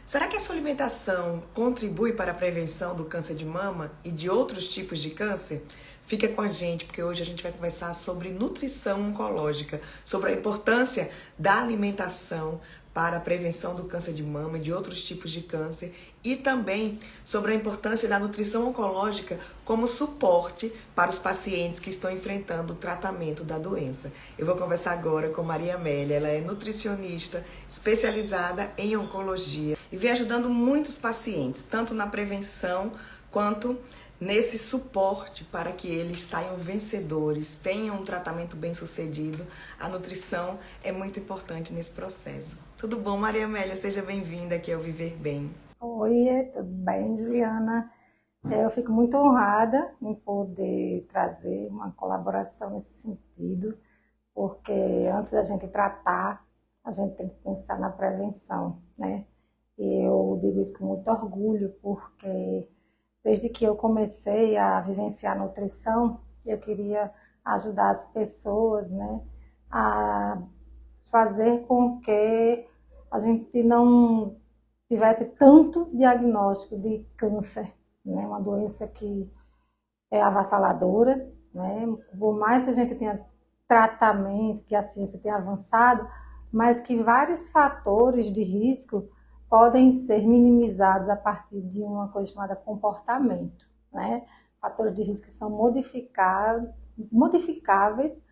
Será que a sua alimentação contribui para a prevenção do câncer de mama e de outros tipos de câncer? Fica com a gente, porque hoje a gente vai conversar sobre nutrição oncológica, sobre a importância da alimentação para a prevenção do câncer de mama e de outros tipos de câncer e também sobre a importância da nutrição oncológica como suporte para os pacientes que estão enfrentando o tratamento da doença. Eu vou conversar agora com Maria Amélia, ela é nutricionista especializada em oncologia e vem ajudando muitos pacientes, tanto na prevenção quanto nesse suporte para que eles saiam vencedores, tenham um tratamento bem sucedido. A nutrição é muito importante nesse processo. Tudo bom, Maria Amélia? Seja bem-vinda aqui ao Viver Bem. Oi, tudo bem, Juliana? Eu fico muito honrada em poder trazer uma colaboração nesse sentido, porque antes da gente tratar, a gente tem que pensar na prevenção, né? E eu digo isso com muito orgulho, porque desde que eu comecei a vivenciar a nutrição, eu queria ajudar as pessoas, né, a fazer com que a gente não tivesse tanto diagnóstico de câncer, né, uma doença que é avassaladora, né, por mais que a gente tenha tratamento, que a ciência tenha avançado, mas que vários fatores de risco podem ser minimizados a partir de uma coisa chamada comportamento, né? Fatores de risco que são modificáveis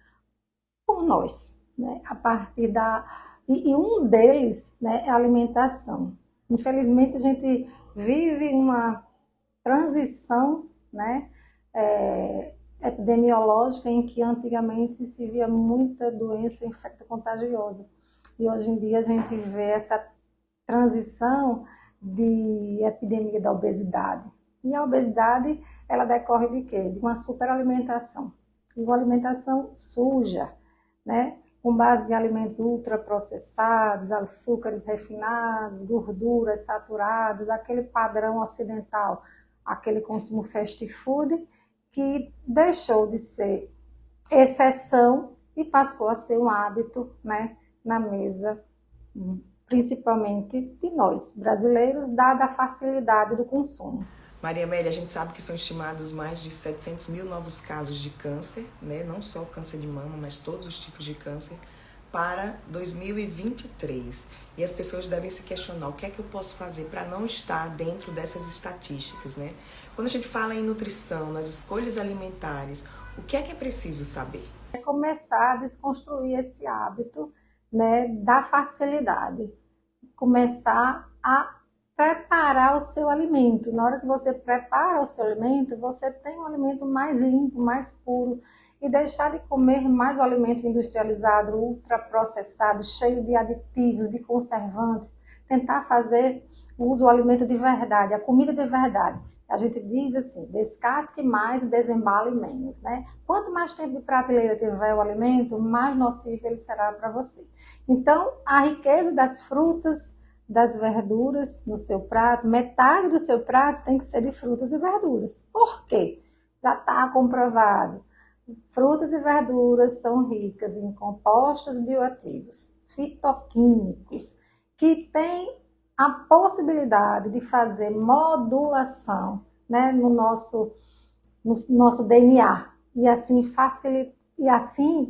por nós, né? A partir e um deles, né, é a alimentação. Infelizmente, a gente vive uma transição, né, epidemiológica em que antigamente se via muita doença infecto-contagiosa. E hoje em dia a gente vê essa transição de epidemia da obesidade. E a obesidade, ela decorre de quê? De uma superalimentação. E uma alimentação suja, né? Com base de alimentos ultraprocessados, açúcares refinados, gorduras saturadas, aquele padrão ocidental, aquele consumo fast food, que deixou de ser exceção e passou a ser um hábito, né, na mesa, principalmente de nós, brasileiros, dada a facilidade do consumo. Maria Amélia, a gente sabe que são estimados mais de 700 mil novos casos de câncer, né? Não só o câncer de mama, mas todos os tipos de câncer, para 2023. E as pessoas devem se questionar o que é que eu posso fazer para não estar dentro dessas estatísticas, né? Quando a gente fala em nutrição, nas escolhas alimentares, o que é preciso saber? É começar a desconstruir esse hábito, né, da facilidade. Começar a preparar o seu alimento. Na hora que você prepara o seu alimento, você tem um alimento mais limpo, mais puro, e deixar de comer mais o alimento industrializado, ultraprocessado, cheio de aditivos, de conservantes. Tentar fazer uso do alimento de verdade, a comida de verdade. A gente diz assim, descasque mais e desembale menos, né? Quanto mais tempo de prateleira tiver o alimento, mais nocivo ele será para você. Então, a riqueza das frutas, das verduras no seu prato, metade do seu prato tem que ser de frutas e verduras. Por quê? Já está comprovado. Frutas e verduras são ricas em compostos bioativos, fitoquímicos, que têm a possibilidade de fazer modulação, né, no nosso DNA e assim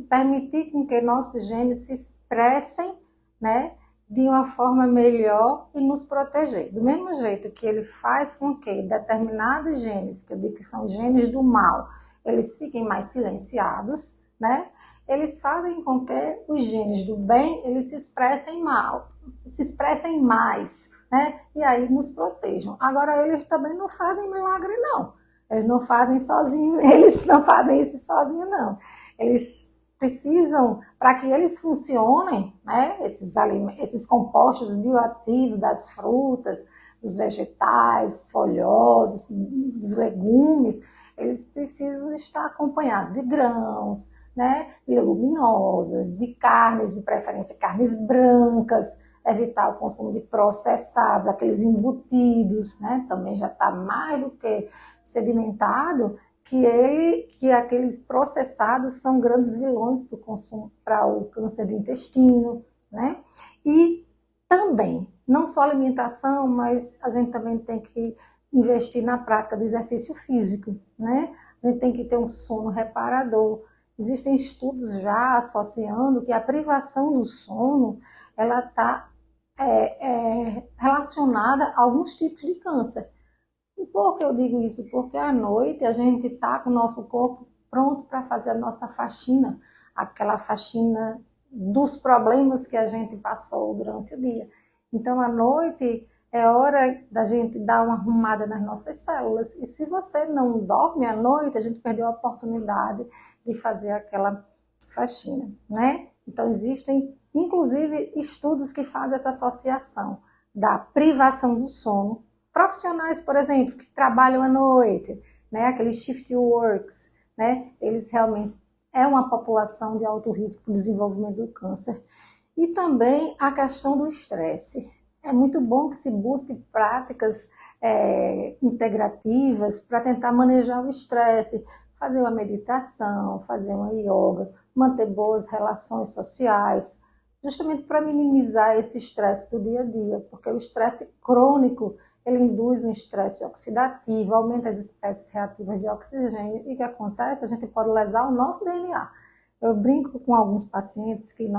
permitir com que nossos genes se expressem, né, de uma forma melhor e nos proteger. Do mesmo jeito que ele faz com que determinados genes, que eu digo que são genes do mal, eles fiquem mais silenciados, né? Eles fazem com que os genes do bem, eles se expressem mais, né? E aí nos protejam. Agora, eles também não fazem milagre, não. Eles não fazem sozinhos, eles não fazem isso sozinhos, não. Eles precisam, para que eles funcionem, né, esses compostos bioativos das frutas, dos vegetais folhosos, dos legumes, eles precisam estar acompanhados de grãos, né, leguminosas, de carnes, de preferência carnes brancas, evitar o consumo de processados, aqueles embutidos, né, também já está mais do que sedimentado, que aqueles processados são grandes vilões para o consumo, para o câncer de intestino, né? E também não só alimentação, mas a gente também tem que investir na prática do exercício físico, né? A gente tem que ter um sono reparador. Existem estudos já associando que a privação do sono, ela está relacionada a alguns tipos de câncer. E por que eu digo isso? Porque à noite a gente está com o nosso corpo pronto para fazer a nossa faxina, aquela faxina dos problemas que a gente passou durante o dia. Então, à noite é hora da gente dar uma arrumada nas nossas células. E se você não dorme à noite, a gente perdeu a oportunidade de fazer aquela faxina, né? Então, existem, inclusive, estudos que fazem essa associação da privação do sono. Profissionais, por exemplo, que trabalham à noite, né? Aqueles shift works, né? Eles realmente é uma população de alto risco para o desenvolvimento do câncer. E também a questão do estresse. É muito bom que se busque práticas integrativas para tentar manejar o estresse, fazer uma meditação, fazer uma yoga, manter boas relações sociais, justamente para minimizar esse estresse do dia a dia, porque o estresse crônico, ele induz um estresse oxidativo, aumenta as espécies reativas de oxigênio, e o que acontece? A gente pode lesar o nosso DNA. Eu brinco com alguns pacientes que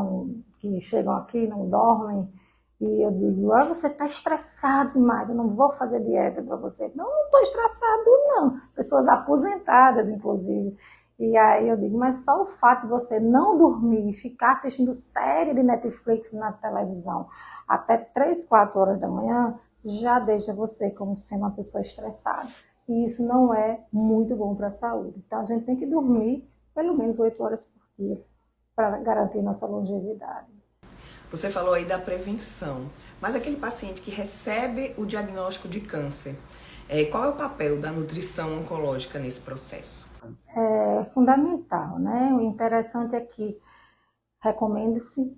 chegam aqui, não dormem, e eu digo, você está estressado demais, eu não vou fazer dieta para você. Não estou estressado não. Pessoas aposentadas, inclusive. E aí eu digo, mas só o fato de você não dormir e ficar assistindo série de Netflix na televisão até 3, 4 horas da manhã, já deixa você como sendo uma pessoa estressada. E isso não é muito bom para a saúde. Então a gente tem que dormir pelo menos 8 horas por dia para garantir nossa longevidade. Você falou aí da prevenção, mas aquele paciente que recebe o diagnóstico de câncer, qual é o papel da nutrição oncológica nesse processo? É fundamental, né? O interessante é que recomenda-se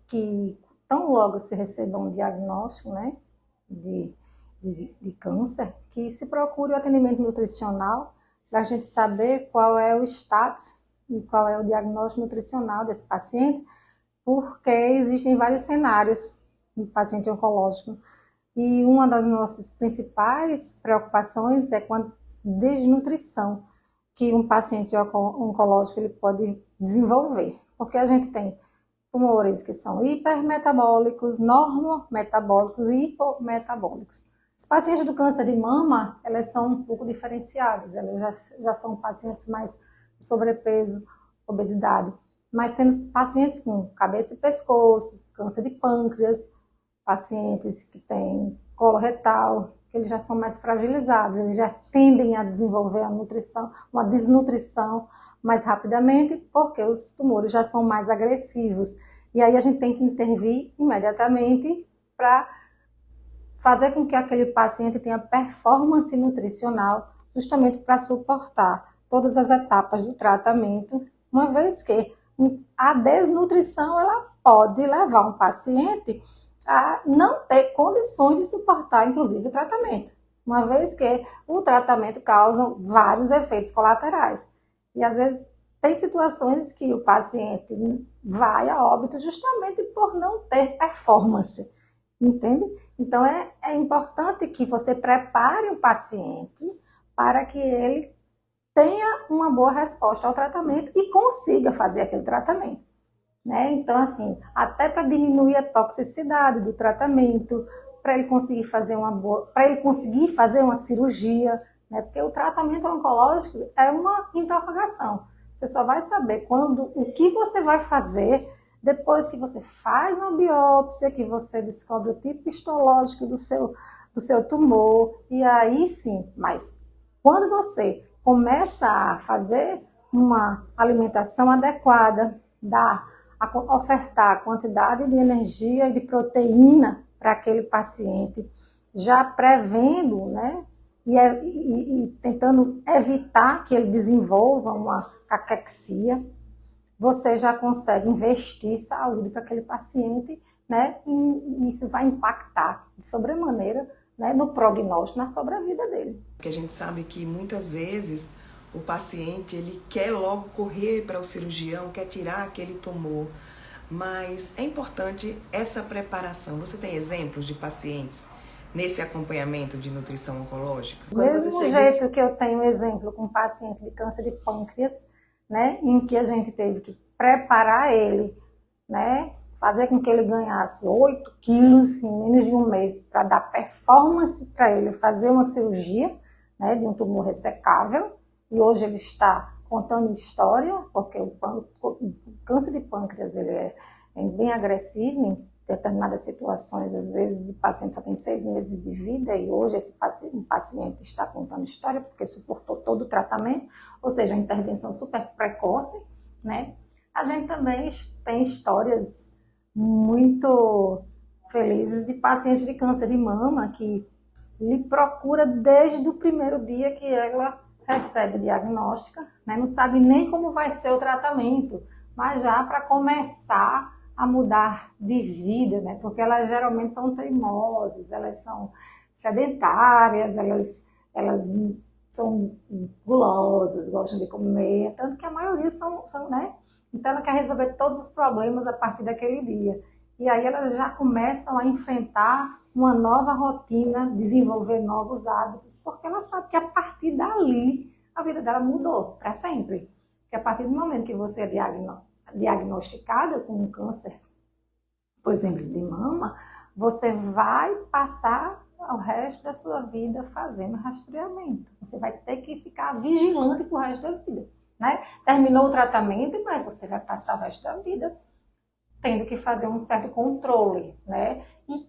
que tão logo se receba um diagnóstico, né, de câncer, que se procure o atendimento nutricional para a gente saber qual é o status e qual é o diagnóstico nutricional desse paciente, porque existem vários cenários no paciente oncológico. E uma das nossas principais preocupações é com a desnutrição que um paciente oncológico ele pode desenvolver. Porque a gente tem tumores que são hipermetabólicos, normometabólicos e hipometabólicos. Os pacientes do câncer de mama, elas são um pouco diferenciadas, elas já são pacientes mais de sobrepeso, obesidade. Mas temos pacientes com cabeça e pescoço, câncer de pâncreas, pacientes que têm coloretal, que eles já são mais fragilizados, eles já tendem a desenvolver uma desnutrição mais rapidamente, porque os tumores já são mais agressivos. E aí a gente tem que intervir imediatamente para fazer com que aquele paciente tenha performance nutricional, justamente para suportar todas as etapas do tratamento, uma vez que a desnutrição ela pode levar um paciente a não ter condições de suportar, inclusive, o tratamento, uma vez que o tratamento causa vários efeitos colaterais. E, às vezes, tem situações que o paciente vai a óbito justamente por não ter performance, entende? Então, é importante que você prepare o paciente para que ele tenha uma boa resposta ao tratamento e consiga fazer aquele tratamento, né? Então, assim, até para diminuir a toxicidade do tratamento, para ele conseguir fazer uma cirurgia, né? Porque o tratamento oncológico é uma interrogação. Você só vai saber o que você vai fazer depois que você faz uma biópsia, que você descobre o tipo histológico do seu tumor, e aí sim, mas quando você começa a fazer uma alimentação adequada, ofertar a quantidade de energia e de proteína para aquele paciente, já prevendo, né, e tentando evitar que ele desenvolva uma caquexia, você já consegue investir saúde para aquele paciente, né, e isso vai impactar de sobremaneira, né, no prognóstico, na sobrevida dele. Porque a gente sabe que muitas vezes o paciente ele quer logo correr para o cirurgião, quer tirar aquele tumor, mas é importante essa preparação. Você tem exemplos de pacientes nesse acompanhamento de nutrição oncológica? Do mesmo jeito que eu tenho exemplo com paciente de câncer de pâncreas, né, em que a gente teve que preparar ele, né, fazer com que ele ganhasse 8 quilos em menos de um mês para dar performance para ele fazer uma cirurgia, né, de um tumor ressecável, e hoje ele está contando história, porque o câncer de pâncreas ele é bem agressivo em determinadas situações. Às vezes o paciente só tem 6 meses de vida e hoje esse paciente está contando história porque suportou todo o tratamento, ou seja, uma intervenção super precoce, né? A gente também tem histórias muito felizes de pacientes de câncer de mama que lhe procura desde o primeiro dia que ela recebe diagnóstica, né? Não sabe nem como vai ser o tratamento, mas já para começar a mudar de vida, né? Porque elas geralmente são teimosas, elas são sedentárias, elas são gulosas, gostam de comer, tanto que a maioria são, né? Então ela quer resolver todos os problemas a partir daquele dia. E aí elas já começam a enfrentar uma nova rotina, desenvolver novos hábitos, porque ela sabe que a partir dali a vida dela mudou para sempre. Porque a partir do momento que você é diagnosticada com um câncer, por exemplo, de mama, você vai passar o resto da sua vida fazendo rastreamento. Você vai ter que ficar vigilante pro resto da vida, né? Terminou o tratamento, mas você vai passar o resto da vida tendo que fazer um certo controle, né? E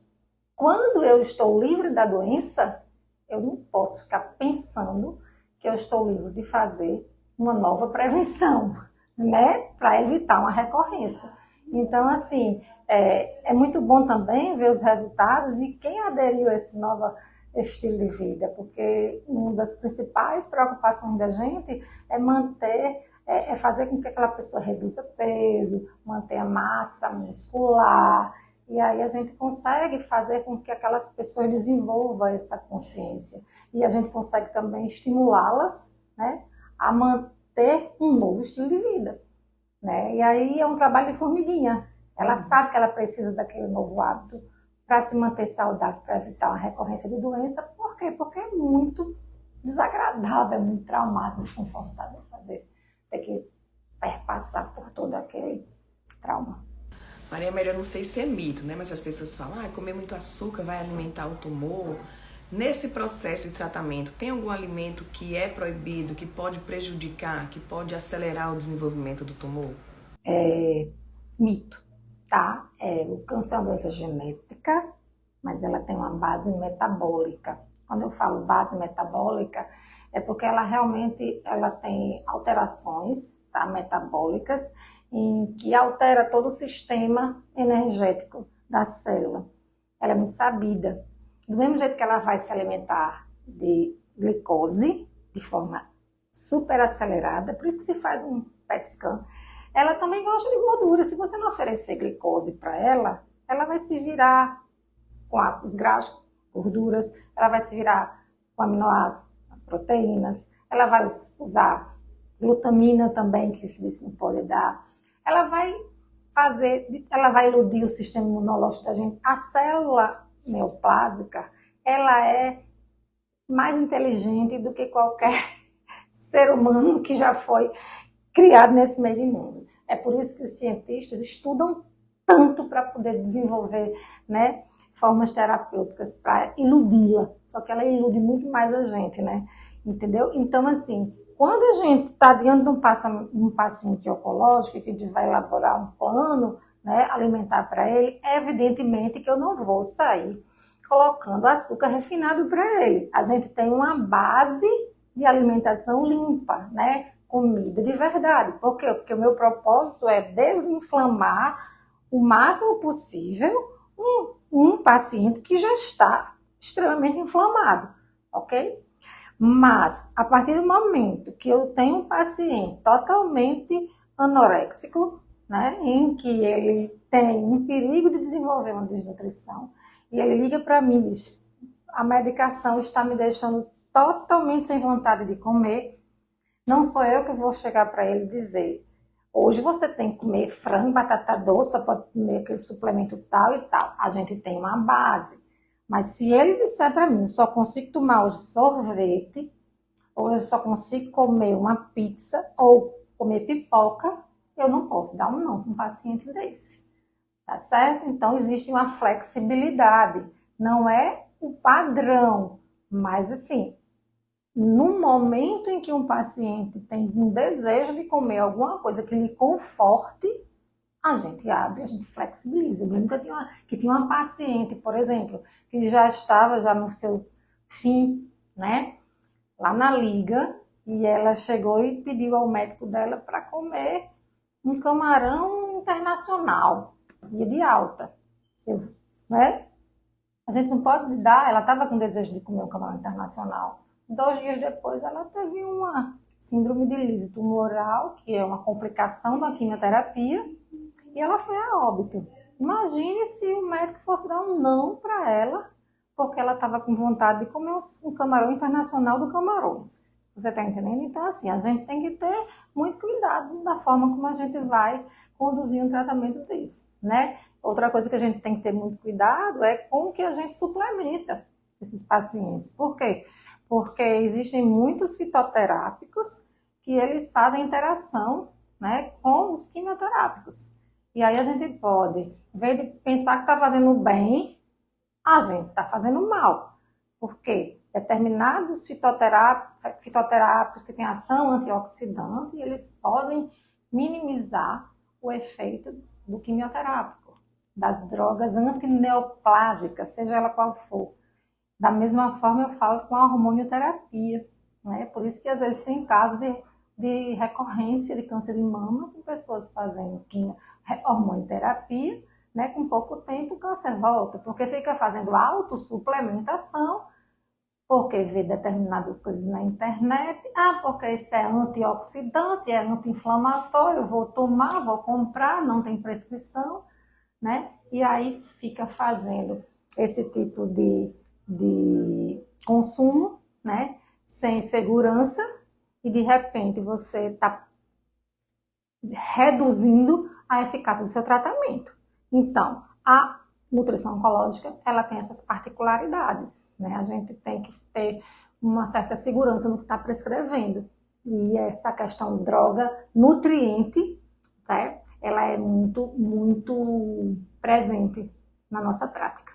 quando eu estou livre da doença, eu não posso ficar pensando que eu estou livre de fazer uma nova prevenção, né? Para evitar uma recorrência. Então, assim, é muito bom também ver os resultados de quem aderiu a esse novo estilo de vida, porque uma das principais preocupações da gente é fazer com que aquela pessoa reduza peso, mantenha massa muscular, e aí a gente consegue fazer com que aquelas pessoas desenvolvam essa consciência. E a gente consegue também estimulá-las, né, a manter um novo estilo de vida, né? E aí é um trabalho de formiguinha. Ela sabe que ela precisa daquele novo hábito para se manter saudável, para evitar uma recorrência de doença. Por quê? Porque é muito desagradável, é muito traumático, desconfortável ter que perpassar por todo aquele trauma. Maria Amélia, eu não sei se é mito, né? Mas as pessoas falam, comer muito açúcar vai alimentar o tumor. Nesse processo de tratamento, tem algum alimento que é proibido, que pode prejudicar, que pode acelerar o desenvolvimento do tumor? É mito, tá? O câncer é uma doença genética, mas ela tem uma base metabólica. Quando eu falo base metabólica, é porque ela realmente tem alterações, tá, metabólicas, em que altera todo o sistema energético da célula. Ela é muito sabida. Do mesmo jeito que ela vai se alimentar de glicose, de forma super acelerada, por isso que se faz um PET scan, ela também gosta de gordura. Se você não oferecer glicose para ela, ela vai se virar com ácidos graxos, gorduras, ela vai se virar com aminoácidos, as proteínas, ela vai usar glutamina também, que se diz que não pode dar. Ela vai iludir o sistema imunológico da gente. A célula neoplásica, ela é mais inteligente do que qualquer ser humano que já foi criado nesse meio de mundo. É por isso que os cientistas estudam tanto para poder desenvolver, né, formas terapêuticas para iludi-la. Só que ela ilude muito mais a gente, né? Entendeu? Então, assim, quando a gente está diante de um paciente oncológico, que a gente vai elaborar um plano, né, alimentar para ele, evidentemente que eu não vou sair colocando açúcar refinado para ele. A gente tem uma base de alimentação limpa, né? Comida de verdade. Por quê? Porque o meu propósito é desinflamar o máximo possível um paciente que já está extremamente inflamado, ok? Mas, a partir do momento que eu tenho um paciente totalmente anoréxico, né, em que ele tem um perigo de desenvolver uma desnutrição, e ele liga para mim e diz, a medicação está me deixando totalmente sem vontade de comer, não sou eu que vou chegar para ele e dizer, Hoje você tem que comer frango, batata doce, só pode comer aquele suplemento tal e tal. A gente tem uma base. Mas se ele disser para mim, eu só consigo tomar hoje sorvete, ou eu só consigo comer uma pizza, ou comer pipoca, eu não posso dar um não para um paciente desse. Tá certo? Então, existe uma flexibilidade. Não é o padrão, mas assim, no momento em que um paciente tem um desejo de comer alguma coisa que lhe conforte, a gente abre, a gente flexibiliza. Eu lembro que tinha uma paciente, por exemplo, que já estava já no seu fim, né? Lá na liga, e ela chegou e pediu ao médico dela para comer um camarão internacional, dia de alta. Né? A gente não pode dar, ela estava com desejo de comer um camarão internacional. 2 dias depois, ela teve uma síndrome de lise tumoral, que é uma complicação da quimioterapia, e ela foi a óbito. Imagine se o médico fosse dar um não para ela, porque ela estava com vontade de comer um camarão internacional do Camarões. Você está entendendo? Então, assim, a gente tem que ter muito cuidado da forma como a gente vai conduzir um tratamento desse, né? Outra coisa que a gente tem que ter muito cuidado é com o que a gente suplementa esses pacientes. Por quê? Porque existem muitos fitoterápicos que eles fazem interação, né, com os quimioterápicos. E aí a gente pode, em vez de pensar que está fazendo bem, a gente está fazendo mal. Por quê? Determinados fitoterápicos que têm ação antioxidante, eles podem minimizar o efeito do quimioterápico, das drogas antineoplásicas, seja ela qual for. Da mesma forma eu falo com a hormonioterapia, né? Por isso que às vezes tem casos de recorrência de câncer de mama com pessoas fazendo hormonioterapia, né? Com pouco tempo o câncer volta, porque fica fazendo autossuplementação, porque vê determinadas coisas na internet, porque isso é antioxidante, é anti-inflamatório, vou tomar, vou comprar, não tem prescrição, né? E aí fica fazendo esse tipo de consumo, né? Sem segurança, e de repente você está reduzindo a eficácia do seu tratamento. Então, a nutrição oncológica, ela tem essas particularidades, né? A gente tem que ter uma certa segurança no que está prescrevendo. E essa questão droga-nutriente, tá? Ela é muito, muito presente na nossa prática.